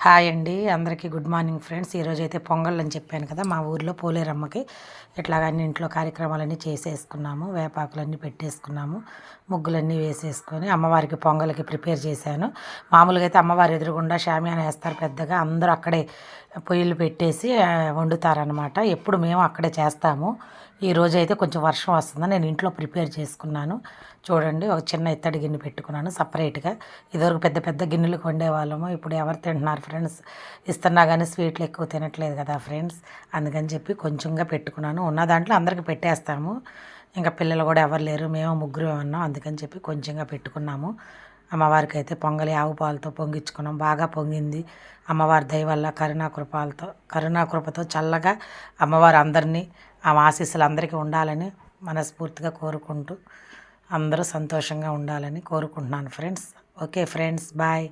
Hi అండి, అందరికీ good morning friends. ఈరోజైతే పొంగల్ అని చెప్పాను కదా, మా ఊర్లో పోలేరమ్మకి ఇట్లాగన్నీ ఇంట్లో కార్యక్రమాలన్నీ చేసేసుకున్నాము. వేపాకులన్నీ పెట్టేసుకున్నాము, ముగ్గులన్నీ వేసేసుకొని అమ్మవారికి పొంగల్కి ప్రిపేర్ చేశాను. మామూలుగా అయితే అమ్మవారి ఎదురుగుండా షామియానా వేస్తారు పెద్దగా, అందరూ అక్కడే పొయ్యిలు పెట్టేసి వండుతారనమాట. ఎప్పుడు మేము అక్కడే చేస్తాము. ఈరోజు అయితే కొంచెం వర్షం వస్తుందని నేను ఇంట్లో ప్రిపేర్ చేసుకున్నాను. చూడండి, ఒక చిన్న ఇత్తడి గిన్నె పెట్టుకున్నాను సపరేట్గా. ఇదివరకు పెద్ద పెద్ద గిన్నెలకు వండేవాళ్ళము, ఇప్పుడు ఎవరు తింటున్నారు ఫ్రెండ్స్? ఇస్తున్నా కానీ స్వీట్లు ఎక్కువ తినట్లేదు కదా ఫ్రెండ్స్, అందుకని చెప్పి కొంచెంగా పెట్టుకున్నాను. ఉన్న దాంట్లో అందరికీ పెట్టేస్తాము. ఇంకా పిల్లలు కూడా ఎవరు లేరు, మేము ముగ్గురు ఉన్నాం, అందుకని చెప్పి కొంచెంగా పెట్టుకున్నాము. అమ్మవారికి అయితే పొంగలి ఆవు పాలతో పొంగించుకున్నాం, బాగా పొంగింది. అమ్మవారి దయ వల్ల కరుణాకృపతో చల్లగా అమ్మవారు అందరినీ ఆమె ఆశీస్సులు అందరికీ ఉండాలని మనస్ఫూర్తిగా కోరుకుంటూ అందరూ సంతోషంగా ఉండాలని కోరుకుంటున్నాను ఫ్రెండ్స్. Okay friends, bye.